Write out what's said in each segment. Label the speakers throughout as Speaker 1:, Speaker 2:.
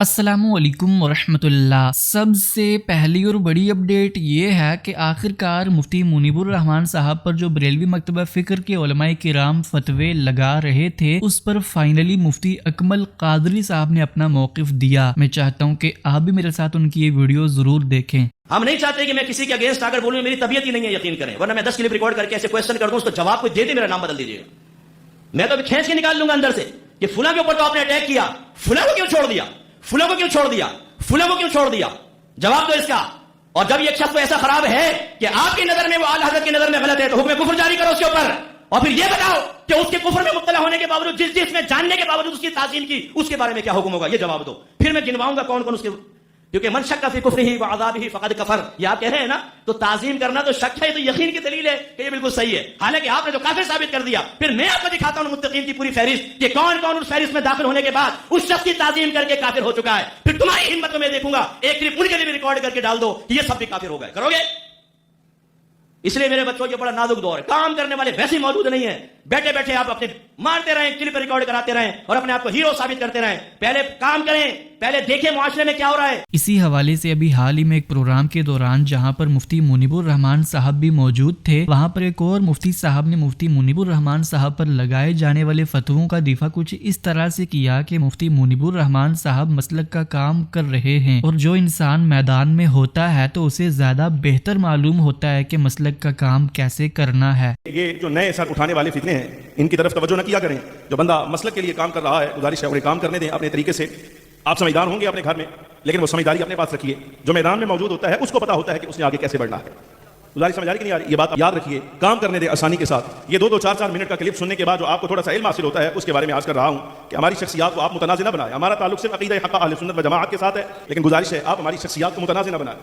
Speaker 1: अस्सलामुअलैकुम वरहमतुल्लाह। सबसे पहली और बड़ी अपडेट ये है कि आखिरकार मुफ्ती मुनीबुर रहमान साहब पर जो बरेलवी मकतबा फ़िक्र के उलमाए किराम फतवे लगा रहे थे, उस पर फाइनली मुफ्ती अकमल कादरी साहब ने अपना मौक़िफ़ दिया। मैं चाहता हूँ कि आप भी मेरे साथ उनकी ये वीडियो ज़रूर देखें।
Speaker 2: हम नहीं चाहते कि मैं किसी के अगेंस्ट अगर बोलूं, मेरी तबीयत ही नहीं है, यकीन करें, वरना मैं 10 क्लिप रिकॉर्ड करके ऐसे क्वेश्चन कर दूं, उसको जवाब कोई दे दे, मेरा नाम बदल दीजिएगा। मैं तो अभी खींच के निकाल लूंगा अंदर से कि फुला के ऊपर तो आपने अटैक किया, फुला को क्यों छोड़ दिया, फुला को क्यों छोड़ दिया, फुला को क्यों छोड़ दिया, जवाब दो इसका। और जब ये शख्स ऐसा खराब है कि आपकी नजर में वो आला हज़रत की नजर में गलत है, तो हुक्म कुफ्र जारी करो उसके ऊपर, और फिर ये बताओ कि उसके कुफ्र में मुब्तला होने के बावजूद, जिस में जानने के बावजूद उसकी ताज़ीम की, उसके बारे में क्या हुक्म होगा, ये जवाब दो। फिर मैं गिनवाऊंगा कौन कौन उसके, क्योंकि मन शक्का फी कुफ्रिही व अज़ाबिही फ़क़द कफ़र, ये आप कह रहे हैं ना, तो ताज़ीम करना तो शक है, तो यकीन की दलील है कि ये बिल्कुल सही है। हालांकि आपने जो काफिर साबित कर दिया, फिर मैं आपको दिखाता हूं मुत्तकीन की पूरी फहरिस्त कि कौन कौन उस फहरिस्त में दाखिल होने के बाद उस शख्स की ताज़ीम करके काफिर हो चुका है। फिर तुम्हारी हिम्मत को मैं देखूंगा, एक क्लिप उनके लिए भी रिकॉर्ड करके डाल दो कि ये सब भी काफिर हो गए, करोगे? इसलिए मेरे बच्चों, ये बड़ा नाजुक दौर है, काम करने वाले वैसे मौजूद नहीं है, बैठे बैठे आप अपने मारते रहें, क्लिप रिकॉर्ड कराते रहें और अपने आप को हीरो साबित करते रहें। पहले काम करें, पहले देखें मुआशरे में क्या हो रहा है।
Speaker 1: इसी हवाले से अभी हाल ही में एक प्रोग्राम के दौरान जहां पर मुफ्ती मुनीबुर रहमान साहब भी मौजूद थे, वहां पर एक और मुफ्ती साहब ने मुफ्ती मुनीबुर रहमान साहब पर लगाए जाने वाले फतवों का दिफा कुछ इस तरह से किया कि मुफ्ती मुनीबुर रहमान साहब मसलक का काम कर रहे हैं और जो इंसान मैदान में होता है तो उसे ज्यादा बेहतर मालूम होता है कि मसलक का काम कैसे करना है।
Speaker 3: ये जो नए सर उठाने वाले फितने हैं, इनकी तरफ तवज्जो न किया करें। जो बंदा मसलक के लिए काम कर रहा है, गुजारिश है उन्हें काम करने दें अपने तरीके से। आप समझदार होंगे अपने घर में, लेकिन वो समझदारी अपने पास रखिए। जो मैदान में मौजूद होता है उसको पता होता है कि उसने आगे कैसे बढ़ना है। गुजारिश समझ आ रही कि नहीं आ रही? ये बात याद रखिए, काम करने दें आसानी के साथ। ये 2-2, 4-4 मिनट का क्लिप सुनने के बाद जो आपको थोड़ा सा इल्म हासिल होता है, उसके बारे में आज कर रहा हूँ कि हमारी शख्सियात को आप मुतनाज़िर न बनाएं। हमारा ताल्लुक सिर्फ अक़ीदा हक़ अहले सुन्नत व जमाअत के साथ है, लेकिन गुजारिश है आप हमारी शख्सियात को मुतनाज़िर न बनाएं।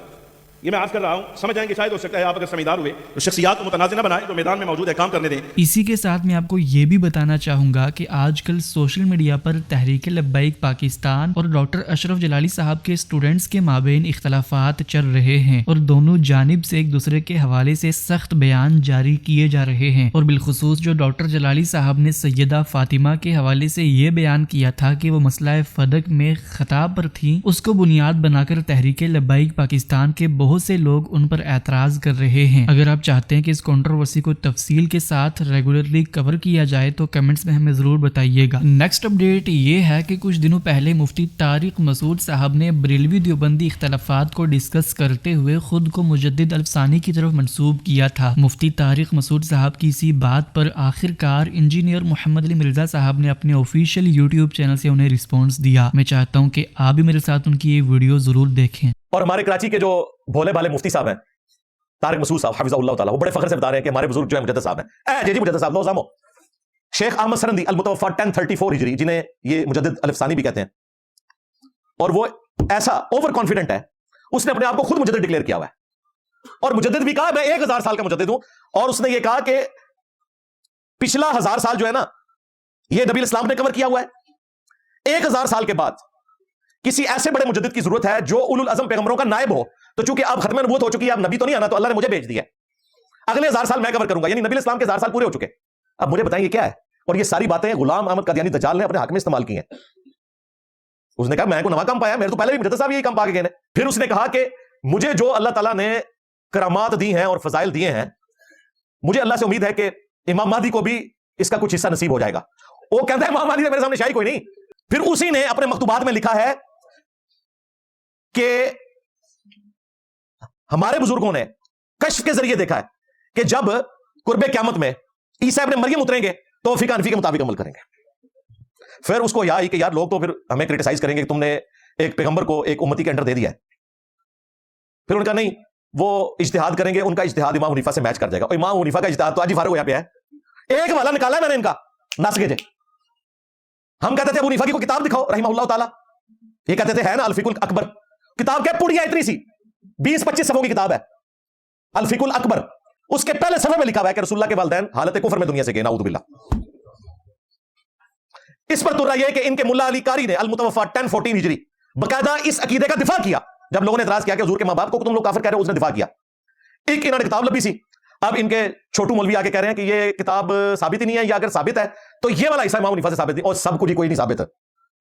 Speaker 3: ये मैं आज कर रहा हूँ, समझ जाएंगे शायद, हो सकता है आप अगर समझदार हुए तो शख्सियात को मुतनाज़िर न बनाएं, जो मैदान में मौजूद है काम करने दें।
Speaker 1: इसी के साथ मैं आपको ये भी बताना चाहूँगा कि आजकल सोशल मीडिया पर तहरीक लब्बैक पाकिस्तान और डॉक्टर अशरफ जलाली साहब के स्टूडेंट्स के माबेन इख्तलाफात चल रहे हैं और दोनों जानिब से एक दूसरे के हवाले से सख्त बयान जारी किए जा रहे हैं। और बिलखुसूस जो डॉक्टर जलाली साहब ने सैयदा फातिमा के हवाले से ये बयान किया था कि वो मसला फदक में खताब पर थी, उसको बुनियाद बनाकर तहरीक लब्बैक पाकिस्तान के बहुत से लोग उन पर एतराज कर रहे हैं। अगर आप चाहते हैं कि इस कंट्रोवर्सी को तफसील के साथ रेगुलरली कवर किया जाए तो कमेंट्स में हमें जरूर बताइएगा। नेक्स्ट अपडेट ये है कि कुछ दिनों पहले मुफ्ती तारिक मसूद साहब ने बरेलवी देवबंदी इख्तलाफात को डिस्कस करते हुए खुद को मुजद्दिद अल्फसानी की तरफ मंसूब किया था। मुफ्ती तारिक मसूद साहब की इसी बात पर आखिरकार इंजीनियर मोहम्मद अली मिर्जा साहब ने अपने ऑफिशियल यूट्यूब चैनल से उन्हें रिस्पॉन्स दिया। मैं चाहता हूँ कि आप भी मेरे साथ उनकी ये वीडियो जरूर देखें।
Speaker 4: और हमारे कराची के जो भोले भाले मुफ्ती साहब हैं, तारिक मसूद साहब हाफिज़हुल्लाह ताला, वो बड़े फख्र से बता रहे हैं कि हमारे बुजुर्ग जो है मुजद्दिद साहब हैं। जी मुजद्दिद साहब, नौज़ामो शेख अहमद सरंदी अल-मुतवफ़ा 1034 हिजरी, जिन्हें ये मुजद्दिद अल्फसानी भी कहते हैं, और वो ऐसा ओवर कॉन्फिडेंट है, उसने अपने आप को खुद मुजद्दिद डिक्लेयर किया हुआ है। और मुजद्दिद भी कहा मैं 1000 साल का मुजद्दिद हूं, और उसने ये कहा कि पिछला 1000 साल जो है ना, ये नबी इस्लाम ने कवर किया हुआ है। 1000 साल के बाद किसी ऐसे बड़े मुजद्दिद की जरूरत है जो उलुल अज़म पैगंबरों का नायब हो। तो चूंकि अब खत्म नबूवत हो चुकी है, अब नबी तो नहीं आना, तो अल्लाह ने मुझे भेज दिया, अगले 1000 साल मैं कवर करूंगा, यानी नबी इस्लाम के 1000 साल पूरे हो चुके। अब मुझे बताएंगे क्या है? और ये सारी बातें गुलाम अहमद कादियानी दज्जाल ने अपने हक में इस्तेमाल की हैं। उसने कहा मैं को नवा काम पाया, मेरे तो पहले भी मुजद्दिद साहब यही काम पा के गए। फिर उसने कहा कि मुझे जो अल्लाह ताला ने करामात दी हैं और फजाइल दिए हैं, मुझे अल्लाह से उम्मीद है कि इमाम महदी को भी इसका कुछ हिस्सा नसीब हो जाएगा। वो कहता है इमाम महदी से मेरे सामने शाही कोई नहीं। फिर उसी ने अपने मकतूबात में लिखा है कि हमारे बुजुर्गों ने कश्फ के जरिए देखा है कि जब कुर्बे क़यामत में ईसा इब्न मरियम उतरेंगे तो फिक़ह हनफी के मुताबिक अमल करेंगे। फिर उसको यार कि यार लोग तो फिर हमें क्रिटिसाइज करेंगे कि तुमने एक पैगंबर को एक उम्मती के अंडर दे दिया है। फिर उनका नहीं, वो इज्तिहाद करेंगे, उनका इज्तिहाद इमाम हनीफा से मैच कर जाएगा। और इमाम हनीफा का इज्तिहाद तो आज ही फारूक पे है, एक वाला निकाला है मैंने इनका नासके जे। हम कहते थे अबू हनीफा की कोई किताब दिखाओ रहिमहुल्लाह ताला, ये कहते थे है ना अल-फ़िक़ुल अकबर, किताब क्या पुड़िया इतनी सी 20-25 सफ़ों की किताब है अल-फ़िक़ुल अकबर। उसके पहले सफ़े में लिखा हुआ है कि रसूलुल्लाह के वालिदैन हालत कुफ्र में दुनिया से गए, नाऊज़ु बिल्लाह। इस पर तुर्रा यह कि इनके मुल्ला अली कारी ने अल-मुतवफ़ा 1014 हिजरी बकायदा इस अकीदे का दिफा किया। जब लोगों ने इतराज किया कि हुजूर के माँ बाप को तुम लोग काफिर कह रहे हो, उसने दिफा किया। एक इन्होंने किताब लंबी सी, अब इनके छोटू मौलवी आके कह रहे हैं कि ये किताब साबित ही नहीं है, या अगर साबित है तो ये वाला हिस्सा इमाम हनीफा से साबित नहीं, और सब कुछ ही कोई नहीं साबित है।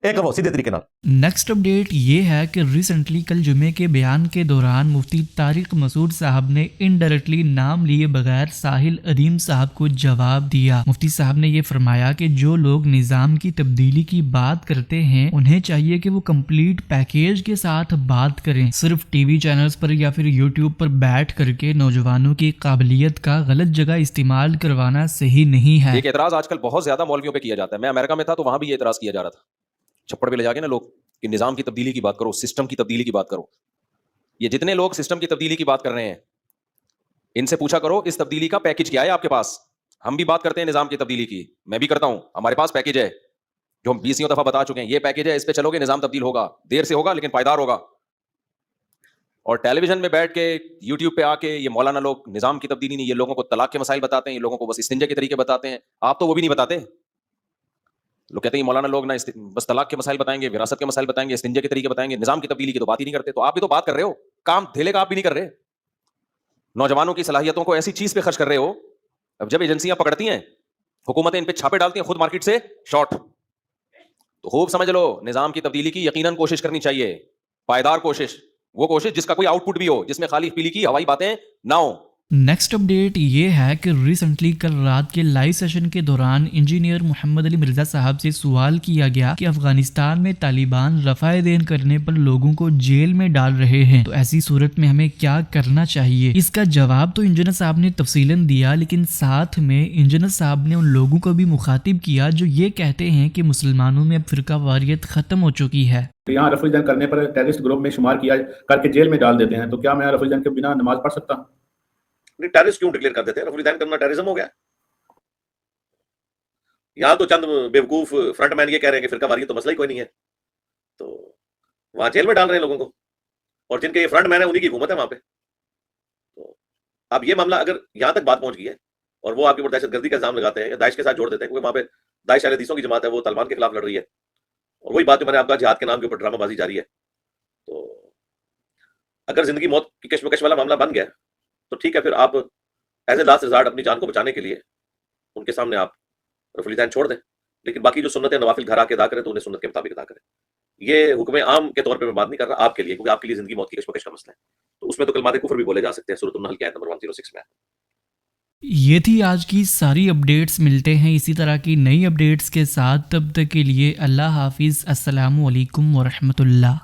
Speaker 4: ایک وہ سیدھے طریقے نال.
Speaker 1: نیکسٹ اپڈیٹ یہ ہے کہ ریسنٹلی کل جمعے کے بیان کے دوران مفتی طارق مسعود صاحب نے انڈائریکٹلی نام لیے بغیر ساحل ادیم صاحب کو جواب دیا. مفتی صاحب نے یہ فرمایا کہ جو لوگ نظام کی تبدیلی کی بات کرتے ہیں انہیں چاہیے کہ وہ کمپلیٹ پیکیج کے ساتھ بات کریں. صرف ٹی وی چینلز پر یا پھر یوٹیوب پر بیٹھ کر کے نوجوانوں کی قابلیت کا غلط جگہ استعمال کروانا صحیح نہیں ہے.
Speaker 5: ایک اعتراض آج کل بہت زیادہ مولویوں پہ کیا جاتا ہے. میں امریکہ میں تھا تو وہاں بھی یہ اعتراض کیا جا رہا تھا چھپڑ پہ لے جا کے نا لوگ کہ نظام کی تبدیلی کی بات کرو, سسٹم کی تبدیلی کی بات کرو. یہ جتنے لوگ سسٹم کی تبدیلی کی بات کر رہے ہیں ان سے پوچھا کرو اس تبدیلی کا پیکج کیا ہے آپ کے پاس. ہم بھی بات کرتے ہیں نظام کی تبدیلی کی, میں بھی کرتا ہوں, ہمارے پاس پیکج ہے جو ہم 20 دفعہ بتا چکے ہیں. یہ پیکج ہے, اس پہ چلو گے نظام تبدیل ہوگا, دیر سے ہوگا لیکن پائیدار ہوگا. اور ٹیلی ویژن میں بیٹھ کے یوٹیوب پہ آ کے یہ مولانا لوگ نظام کی تبدیلی نہیں, یہ لوگوں کو طلاق کے مسائل بتاتے ہیں, یہ لوگوں کو بس استنجا کے طریقے بتاتے ہیں. آپ تو وہ بھی نہیں بتاتے. لوگ کہتے ہیں مولانا لوگ نا بس طلاق کے مسائل بتائیں گے, وراثت کے مسائل بتائیں گے, استنجا کے طریقے بتائیں گے, نظام کی تبدیلی کی تو بات ہی نہیں کرتے. تو آپ بھی تو بات کر رہے ہو, کام دھیلے کا آپ بھی نہیں کر رہے. نوجوانوں کی صلاحیتوں کو ایسی چیز پہ خرچ کر رہے ہو. اب جب ایجنسیاں پکڑتی ہیں, حکومتیں ان پہ چھاپے ڈالتی ہیں, خود مارکیٹ سے شارٹ. تو خوب سمجھ لو نظام کی تبدیلی کی یقیناً کوشش کرنی چاہیے, پائیدار کوشش, وہ کوشش جس کا کوئی آؤٹ پٹ بھی ہو, جس میں خالی پیلی کی ہوائی باتیں نہ ہوں.
Speaker 1: نیکسٹ اپڈیٹ یہ ہے کہ ریسنٹلی کل رات کے لائیو سیشن کے دوران انجینئر محمد علی مرزا صاحب سے سوال کیا گیا کہ افغانستان میں طالبان رفع دین کرنے پر لوگوں کو جیل میں ڈال رہے ہیں, تو ایسی صورت میں ہمیں کیا کرنا چاہیے. اس کا جواب تو انجینئر صاحب نے تفصیلاً دیا, لیکن ساتھ میں انجینئر صاحب نے ان لوگوں کو بھی مخاطب کیا جو یہ کہتے ہیں کہ مسلمانوں میں اب فرقہ واریت ختم ہو چکی ہے.
Speaker 6: یہاں رفع الدین کرنے پر ٹیررسٹ گروپ میں شمار کیا کر کے جیل میں ڈال دیتے ہیں, تو کیا میں رفع الدین کے بنا نماز پڑھ سکتا ہوں؟
Speaker 3: ٹیررسٹ کیوں ڈکلیئر کر دیتے ہیں؟ رفع الدین کرنا ٹیررزم ہو گیا. یہاں تو چند بیوقوف فرنٹ مین یہ کہہ رہے ہیں کہ فرقہ واریت تو مسئلہ ہی کوئی نہیں ہے, تو وہاں جیل میں ڈال رہے ہیں لوگوں کو, اور جن کے یہ فرنٹ مین ہیں انہی کی حکومت ہے وہاں پہ. تو اب یہ معاملہ اگر یہاں تک بات پہنچ گئی ہے اور وہ آپ کے اوپر دہشت گردی کا الزام لگاتے ہیں یا داعش کے ساتھ جوڑ دیتے ہیں, کیونکہ وہاں پہ داعش اہل حدیثوں کی جماعت ہے, وہ طالبان کے خلاف لڑ رہی ہے, اور وہی بات جو میں نے آپ کا جہاد کے نام کے اوپر ڈرامہ بازی جاری ہے. تو اگر زندگی موت کی کشمکش والا معاملہ بن گیا تو ٹھیک ہے, پھر آپ ایز اے لاسٹ ریزارٹ اپنی جان کو بچانے کے لیے ان کے سامنے آپ رفع الدین چھوڑ دیں, لیکن باقی جو سنتیں نوافل گھر آ کے ادا کریں تو انہیں سنت کے مطابق ادا کریں. یہ حکم عام کے طور پہ میں بات نہیں کر رہا آپ کے لیے, کیونکہ آپ کے لیے زندگی موت کی کشمکش کا مسئلہ ہے, تو اس میں تو کلمات کفر بھی بولے جا سکتے ہیں. سورۃ النحل کی آیت نمبر 106 میں.
Speaker 1: یہ تھی آج کی ساری اپڈیٹس. ملتے ہیں اسی طرح کی نئی اپڈیٹس کے ساتھ, تب تک کے لیے اللہ حافظ. السلام علیکم ورحمۃ اللہ.